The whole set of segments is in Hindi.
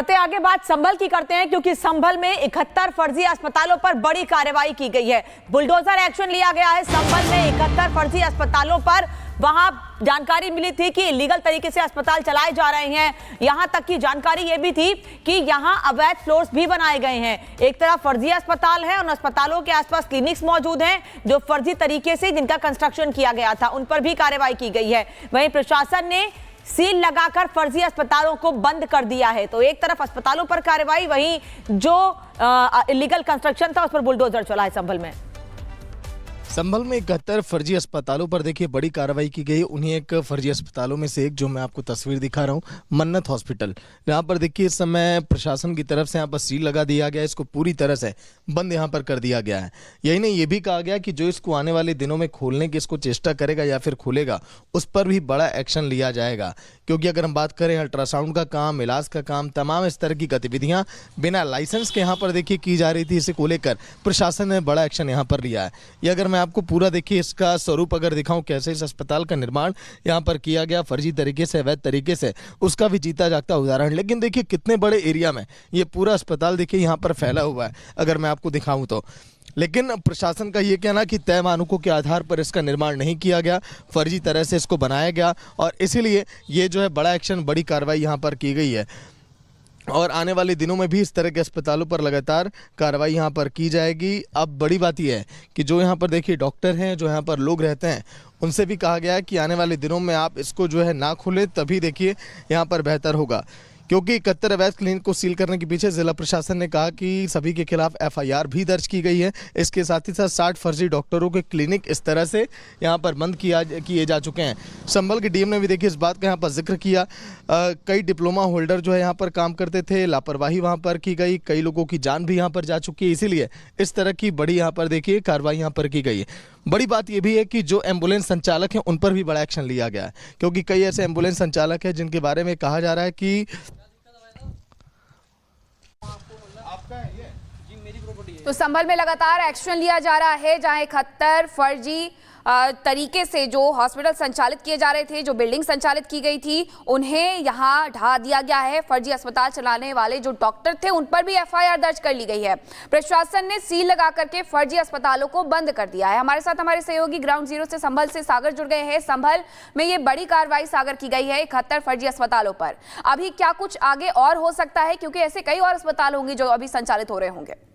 बढ़ते आगे बात संभल की करते हैं, क्योंकि संभल में 71 फर्जी अस्पतालों पर बड़ी कार्रवाई की गई है। बुलडोजर एक्शन लिया गया है संभल में 71 फर्जी अस्पतालों पर। वहां जानकारी मिली थी कि इलीगल तरीके से अस्पताल चलाए जा रहे हैं। यहां तक की जानकारी यह भी थी कि यहां अवैध फ्लोर्स भी बनाए गए हैं। एक तरफ फर्जी अस्पताल है, उन अस्पतालों के आसपास क्लिनिक्स मौजूद हैं जो फर्जी तरीके से जिनका कंस्ट्रक्शन किया गया था, उन पर भी कार्रवाई की गई है। वहीं प्रशासन ने सील लगाकर फर्जी अस्पतालों को बंद कर दिया है। तो एक तरफ अस्पतालों पर कार्रवाई, वहीं जो इलीगल कंस्ट्रक्शन था उस पर बुलडोजर चला है संभल में 71 फर्जी अस्पतालों पर देखिए बड़ी कार्रवाई की गई। उन्हीं एक फर्जी अस्पतालों में से एक जो मैं आपको तस्वीर दिखा रहा हूं, मन्नत हॉस्पिटल। यहाँ पर देखिए इस समय प्रशासन की तरफ से यहाँ पर सील लगा दिया गया है, इसको पूरी तरह से बंद यहाँ पर कर दिया गया है। यही नहीं, ये भी कहा गया कि जो इसको आने वाले दिनों में खोलने की इसको चेष्टा करेगा या फिर खोलेगा, उस पर भी बड़ा एक्शन लिया जाएगा। क्योंकि अगर हम बात करें अल्ट्रासाउंड का काम, इलाज का काम, तमाम इस तरह की गतिविधियां बिना लाइसेंस के यहाँ पर देखिए की जा रही थी। इसे को लेकर प्रशासन ने बड़ा एक्शन यहाँ पर लिया है। ये अगर मैं आपको पूरा देखिए इसका स्वरूप अगर दिखाऊं, कैसे इस अस्पताल का निर्माण यहाँ पर किया गया फर्जी तरीके से, अवैध तरीके से, उसका भी जीता जागता उदाहरण। लेकिन देखिए कितने बड़े एरिया में ये पूरा अस्पताल देखिए यहाँ पर फैला हुआ है, अगर मैं आपको दिखाऊं तो। लेकिन प्रशासन का ये कहना कि तय मानकों के आधार पर इसका निर्माण नहीं किया गया, फर्जी तरह से इसको बनाया गया, और इसीलिए ये जो है बड़ा एक्शन, बड़ी कार्रवाई यहाँ पर की गई है। और आने वाले दिनों में भी इस तरह के अस्पतालों पर लगातार कार्रवाई यहाँ पर की जाएगी। अब बड़ी बात यह है कि जो यहाँ पर देखिए डॉक्टर हैं, जो यहाँ पर लोग रहते हैं, उनसे भी कहा गया है कि आने वाले दिनों में आप इसको जो है ना खोलें, तभी देखिए यहाँ पर बेहतर होगा। क्योंकि 71 अवैध क्लिनिक को सील करने के पीछे जिला प्रशासन ने कहा कि सभी के खिलाफ FIR भी दर्ज की गई है। इसके साथ ही साथ 60 फर्जी डॉक्टरों के क्लिनिक इस तरह से यहाँ पर बंद किए जा चुके हैं। संभल के DM ने भी देखिए इस बात का यहाँ पर जिक्र किया। कई डिप्लोमा होल्डर जो है यहाँ पर काम करते थे, लापरवाही वहाँ पर की गई, कई लोगों की जान भी यहाँ पर जा चुकी है। इसीलिए इस तरह की बड़ी यहाँ पर देखिए कार्रवाई यहाँ पर की गई है। बड़ी बात यह भी है कि जो एम्बुलेंस संचालक हैं उन पर भी बड़ा एक्शन लिया गया है, क्योंकि कई ऐसे एम्बुलेंस संचालक हैं जिनके बारे में कहा जा रहा है कि तो संभल में लगातार एक्शन लिया जा रहा है, जहां 71 फर्जी तरीके से जो हॉस्पिटल संचालित किए जा रहे थे, जो बिल्डिंग संचालित की गई थी, उन्हें यहां ढा दिया गया है। फर्जी अस्पताल चलाने वाले जो डॉक्टर थे उन पर भी FIR दर्ज कर ली गई है। प्रशासन ने सील लगा करके फर्जी अस्पतालों को बंद कर दिया है। हमारे साथ हमारे सहयोगी ग्राउंड जीरो से संभल से सागर जुड़ गए हैं। संभल में ये बड़ी कार्रवाई सागर की गई है 71 फर्जी अस्पतालों पर। अभी क्या कुछ आगे और हो सकता है, क्योंकि ऐसे कई और अस्पताल होंगे जो अभी संचालित हो रहे होंगे?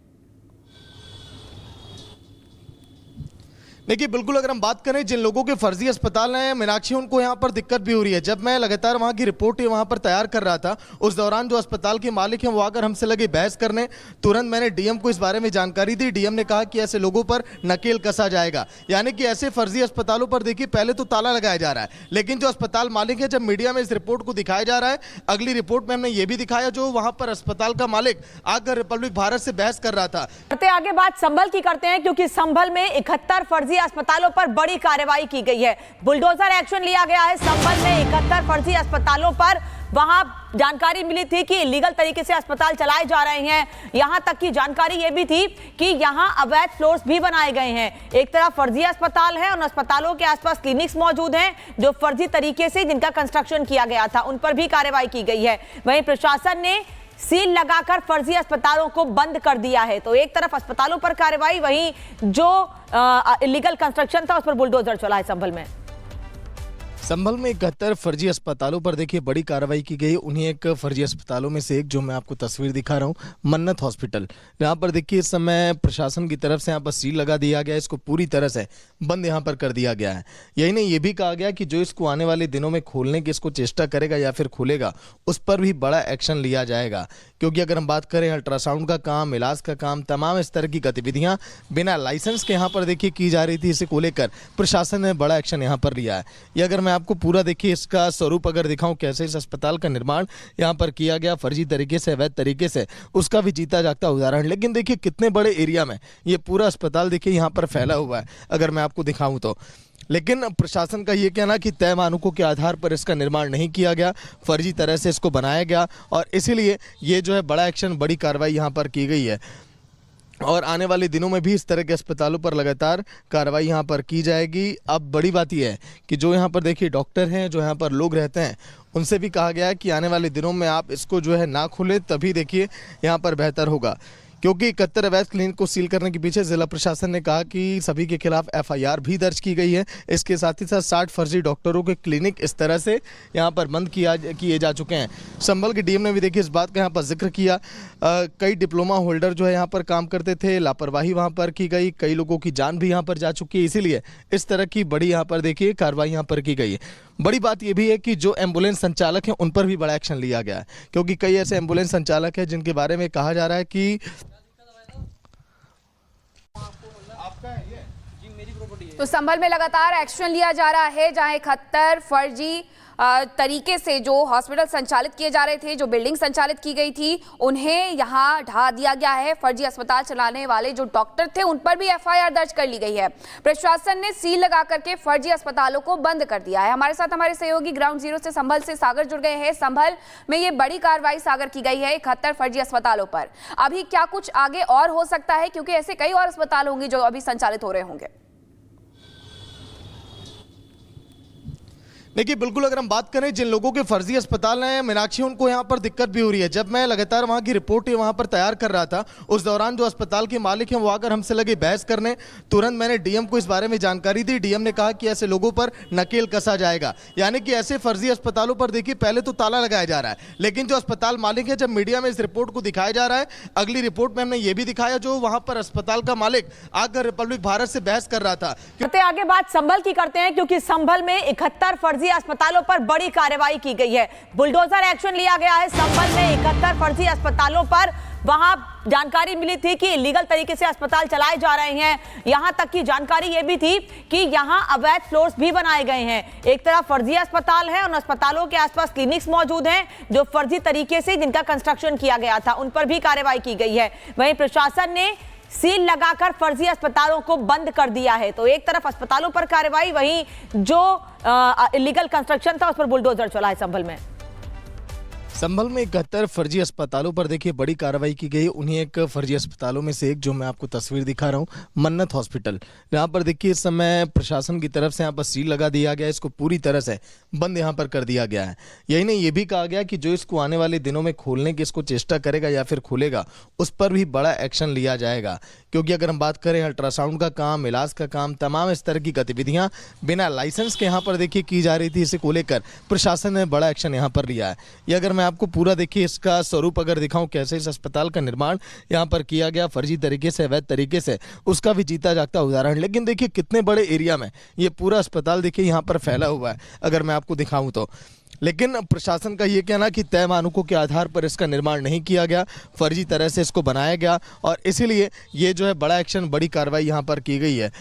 देखिए बिल्कुल, अगर हम बात करें जिन लोगों के फर्जी अस्पताल हैं मीनाक्षी, उनको यहाँ पर दिक्कत भी हो रही है। जब मैं लगातार वहाँ की रिपोर्ट वहाँ पर तैयार कर रहा था, उस दौरान जो अस्पताल के मालिक हैं वो आकर हमसे लगे बहस करने। तुरंत मैंने DM को इस बारे में जानकारी दी। DM ने कहा कि ऐसे लोगों पर नकेल कसा जाएगा, यानी कि ऐसे फर्जी अस्पतालों पर देखिए पहले तो ताला लगाया जा रहा है, लेकिन जो अस्पताल मालिक है, जब मीडिया में इस रिपोर्ट को दिखाया जा रहा है, अगली रिपोर्ट में हमने ये भी दिखाया जो वहाँ पर अस्पताल का मालिक आकर रिपब्लिक भारत से बहस कर रहा था। आगे बात संभल की करते हैं, क्योंकि संभल में 71 फर्जी अस्पतालों पर बड़ी कार्रवाई की गई है। बुलडोजर एक्शन लिया गया है संभल में 71 फर्जी अस्पतालों पर। वहां जानकारी मिली थी कि इलीगल तरीके से अस्पताल चलाए जा रहे हैं। यहां तक की जानकारी यह भी थी कि यहां अवैध फ्लोर्स भी बनाए गए हैं। एक तरफ फर्जी अस्पताल है, उन अस्पतालों के आसपास क्लिनिक्स मौजूद हैं जो फर्जी तरीके से जिनका कंस्ट्रक्शन किया गया था, उन पर भी कार्रवाई की गई है। वहीं प्रशासन ने सील लगाकर फर्जी अस्पतालों को बंद कर दिया है। तो एक तरफ अस्पतालों पर कार्रवाई, वहीं जो इलीगल कंस्ट्रक्शन था उस पर बुलडोजर चला है संभल में 71 फर्जी अस्पतालों पर देखिए बड़ी कार्रवाई की गई। उन्हीं एक फर्जी अस्पतालों में से एक जो मैं आपको तस्वीर दिखा रहा हूं, मन्नत हॉस्पिटल। यहाँ पर देखिए इस समय प्रशासन की तरफ से यहाँ पर सील लगा दिया गया है, इसको पूरी तरह से बंद यहाँ पर कर दिया गया है। यही नहीं, ये भी कहा गया कि जो इसको आने वाले दिनों में खोलने की इसको चेष्टा करेगा या फिर खोलेगा, उस पर भी बड़ा एक्शन लिया जाएगा। क्योंकि अगर हम बात करें अल्ट्रासाउंड का काम, इलाज का काम, तमाम इस तरह की गतिविधियां बिना लाइसेंस के यहाँ पर देखिए की जा रही थी। इसे को लेकर प्रशासन ने बड़ा एक्शन यहाँ पर लिया है। ये अगर मैं आपको पूरा देखिए इसका स्वरूप अगर दिखाऊं, कैसे इस अस्पताल का निर्माण यहाँ पर किया गया फर्जी तरीके से, अवैध तरीके से, उसका भी जीता जागता उदाहरण। लेकिन देखिए कितने बड़े एरिया में ये पूरा अस्पताल देखिए यहाँ पर फैला हुआ है, अगर मैं आपको दिखाऊं तो। लेकिन प्रशासन का ये कहना कि तय मानकों के आधार पर इसका निर्माण नहीं किया गया, फर्जी तरह से इसको बनाया गया, और इसीलिए ये जो है बड़ा एक्शन, बड़ी कार्रवाई यहाँ पर की गई है। और आने वाले दिनों में भी इस तरह के अस्पतालों पर लगातार कार्रवाई यहाँ पर की जाएगी। अब बड़ी बात यह है कि जो यहाँ पर देखिए डॉक्टर हैं, जो यहाँ पर लोग रहते हैं, उनसे भी कहा गया है कि आने वाले दिनों में आप इसको जो है ना खोलें, तभी देखिए यहाँ पर बेहतर होगा। क्योंकि 71 अवैध क्लिनिक को सील करने के पीछे जिला प्रशासन ने कहा कि सभी के खिलाफ एफआईआर भी दर्ज की गई है। इसके साथ ही साथ 60 फर्जी डॉक्टरों के क्लिनिक इस तरह से यहाँ पर बंद किए जा चुके हैं। संभल के डीएम ने भी देखिए इस बात का यहाँ पर जिक्र किया। कई डिप्लोमा होल्डर जो है यहाँ पर काम करते थे, लापरवाही वहाँ पर की गई, कई लोगों की जान भी यहाँ पर जा चुकी है, इसीलिए इस तरह की बड़ी यहाँ पर देखिए कार्रवाई यहाँ पर की गई है। बड़ी बात यह भी है कि जो एम्बुलेंस संचालक हैं उन पर भी बड़ा एक्शन लिया गया है, क्योंकि कई ऐसे एम्बुलेंस संचालक हैं जिनके बारे में कहा जा रहा है कि तो संभल में लगातार एक्शन लिया जा रहा है, जहां 71 फर्जी तरीके से जो हॉस्पिटल संचालित किए जा रहे थे, जो बिल्डिंग संचालित की गई थी, उन्हें यहां ढा दिया गया है। फर्जी अस्पताल चलाने वाले जो डॉक्टर थे उन पर भी एफआईआर दर्ज कर ली गई है। प्रशासन ने सील लगा करके फर्जी अस्पतालों को बंद कर दिया है। हमारे साथ हमारे सहयोगी ग्राउंड जीरो से संभल से सागर जुड़ गए हैं। संभल में ये बड़ी कार्रवाई सागर की गई है 71 फर्जी अस्पतालों पर। अभी क्या कुछ आगे और हो सकता है, क्योंकि ऐसे कई और अस्पताल होंगे जो अभी संचालित हो रहे होंगे? देखिए बिल्कुल, अगर हम बात करें जिन लोगों के फर्जी अस्पताल हैं मीनाक्षी, उनको यहाँ पर दिक्कत भी हो रही है। जब मैं लगातार वहाँ की रिपोर्ट वहाँ पर तैयार कर रहा था, उस दौरान जो अस्पताल के मालिक हैं वो आकर हमसे लगे बहस करने। तुरंत मैंने डीएम को इस बारे में जानकारी दी। डीएम ने कहा कि ऐसे लोगों पर नकेल कसा जाएगा, यानी कि ऐसे फर्जी अस्पतालों पर देखिए पहले तो ताला लगाया जा रहा है, लेकिन जो अस्पताल मालिक है, जब मीडिया में इस रिपोर्ट को दिखाया जा रहा है, अगली रिपोर्ट में हमने ये भी दिखाया जो वहाँ पर अस्पताल का मालिक आकर रिपब्लिक भारत से बहस कर रहा था। आगे बात संभल की करते हैं, क्योंकि संभल में 71 फर्जी अस्पतालों पर बड़ी कार्रवाई की गई है। बुलडोजर एक्शन लिया गया है। संभल में 71 फर्जी अस्पतालों पर वहां जानकारी मिली थी कि इलीगल तरीके से अस्पताल चलाए जा रहे हैं। यहां तक की जानकारी यह भी थी कि यहां अवैध फ्लोर्स भी बनाए गए हैं। एक तरफ फर्जी अस्पताल है, उन अस्पतालों के आसपास क्लिनिक्स मौजूद हैं जो फर्जी तरीके से जिनका कंस्ट्रक्शन किया गया था, उन पर भी कार्रवाई की गई है। वहीं प्रशासन ने सील लगाकर फर्जी अस्पतालों को बंद कर दिया है। तो एक तरफ अस्पतालों पर कार्रवाई, वहीं जो इलीगल कंस्ट्रक्शन था उस पर बुलडोजर चला है। संभल में 71 फर्जी अस्पतालों पर देखिए बड़ी कार्रवाई की गई। उन्हीं एक फर्जी अस्पतालों में से एक जो मैं आपको तस्वीर दिखा रहा हूं, मन्नत हॉस्पिटल। यहाँ पर देखिए इस समय प्रशासन की तरफ से यहाँ पर सील लगा दिया गया है, इसको पूरी तरह से बंद यहाँ पर कर दिया गया है। यही नहीं, ये भी कहा गया कि जो इसको आने वाले दिनों में खोलने की इसको चेष्टा करेगा या फिर खोलेगा, उस पर भी बड़ा एक्शन लिया जाएगा। क्योंकि अगर हम बात करें अल्ट्रासाउंड का काम, इलाज का काम, तमाम इस तरह की गतिविधियां बिना लाइसेंस के यहाँ पर देखिए की जा रही थी, इसे को लेकर प्रशासन ने बड़ा एक्शन यहाँ पर लिया है। ये अगर मैं आपको पूरा देखिए इसका स्वरूप अगर दिखाऊं, कैसे इस अस्पताल का निर्माण यहाँ पर किया गया फर्जी तरीके से, अवैध तरीके से, उसका भी जीता जागता उदाहरण। लेकिन देखिए कितने बड़े एरिया में ये पूरा अस्पताल देखिए यहाँ पर फैला हुआ है, अगर मैं आपको दिखाऊं तो। लेकिन प्रशासन का ये कहना कि तय मानकों के आधार पर इसका निर्माण नहीं किया गया, फर्जी तरह से इसको बनाया गया, और इसीलिए ये जो है बड़ा एक्शन, बड़ी कार्रवाई यहाँ पर की गई है।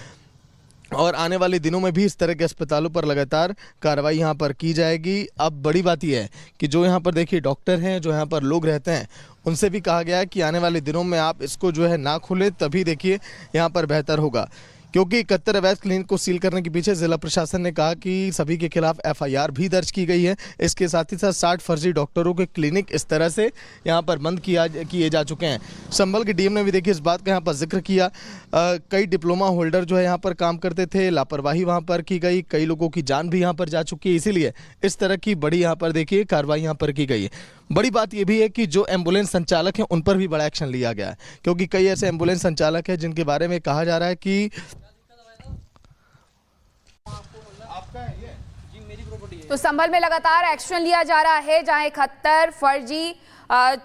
और आने वाले दिनों में भी इस तरह के अस्पतालों पर लगातार कार्रवाई यहाँ पर की जाएगी। अब बड़ी बात यह है कि जो यहाँ पर देखिए डॉक्टर हैं, जो यहाँ पर लोग रहते हैं, उनसे भी कहा गया है कि आने वाले दिनों में आप इसको जो है ना खोलें, तभी देखिए यहाँ पर बेहतर होगा। क्योंकि 71 अवैध क्लिनिक को सील करने के पीछे जिला प्रशासन ने कहा कि सभी के खिलाफ एफआईआर भी दर्ज की गई है। इसके साथ ही साथ 60 फर्जी डॉक्टरों के क्लिनिक इस तरह से यहाँ पर बंद किए जा चुके हैं। संभल के डीएम ने भी देखिए इस बात का यहाँ पर जिक्र किया। कई डिप्लोमा होल्डर जो है यहाँ पर काम करते थे, लापरवाही वहाँ पर की गई, कई लोगों की जान भी यहाँ पर जा चुकी है, इसीलिए इस तरह की बड़ी यहाँ पर देखिए कार्रवाई यहाँ पर की गई है। बड़ी बात यह भी है कि जो एम्बुलेंस संचालक हैं उन पर भी बड़ा एक्शन लिया गया है, क्योंकि कई ऐसे एम्बुलेंस संचालक हैं जिनके बारे में कहा जा रहा है कि तो संभल में लगातार एक्शन लिया जा रहा है, जहां 71 फर्जी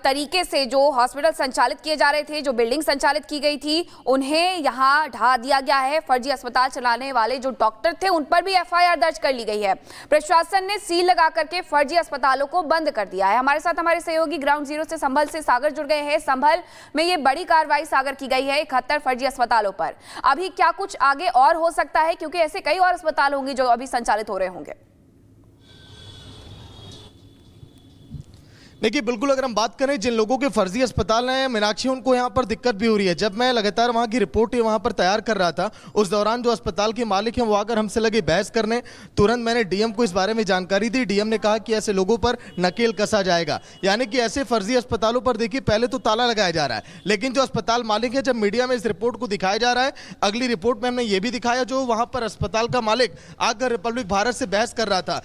तरीके से जो हॉस्पिटल संचालित किए जा रहे थे, जो बिल्डिंग संचालित की गई थी, उन्हें यहां ढा दिया गया है। फर्जी अस्पताल चलाने वाले जो डॉक्टर थे उन पर भी एफआईआर दर्ज कर ली गई है। प्रशासन ने सील लगा करके फर्जी अस्पतालों को बंद कर दिया है। हमारे साथ हमारे सहयोगी ग्राउंड जीरो से संभल से सागर जुड़ गए हैं। संभल में ये बड़ी कार्रवाई सागर की गई है 71 फर्जी अस्पतालों पर। अभी क्या कुछ आगे और हो सकता है, क्योंकि ऐसे कई और अस्पताल होंगे जो अभी संचालित हो रहे होंगे? देखिए बिल्कुल, अगर हम बात करें जिन लोगों के फर्जी अस्पताल हैं मीनाक्षी, उनको यहाँ पर दिक्कत भी हो रही है। जब मैं लगातार वहाँ की रिपोर्ट वहाँ पर तैयार कर रहा था, उस दौरान जो अस्पताल के मालिक हैं वो आकर हमसे लगे बहस करने। तुरंत मैंने डीएम को इस बारे में जानकारी दी। डीएम ने कहा कि ऐसे लोगों पर नकेल कसा जाएगा, यानी कि ऐसे फर्जी अस्पतालों पर देखिए पहले तो ताला लगाया जा रहा है, लेकिन जो अस्पताल मालिक है, जब मीडिया में इस रिपोर्ट को दिखाया जा रहा है, अगली रिपोर्ट में हमने ये भी दिखाया जो वहाँ पर अस्पताल का मालिक आकर रिपब्लिक भारत से बहस कर रहा था।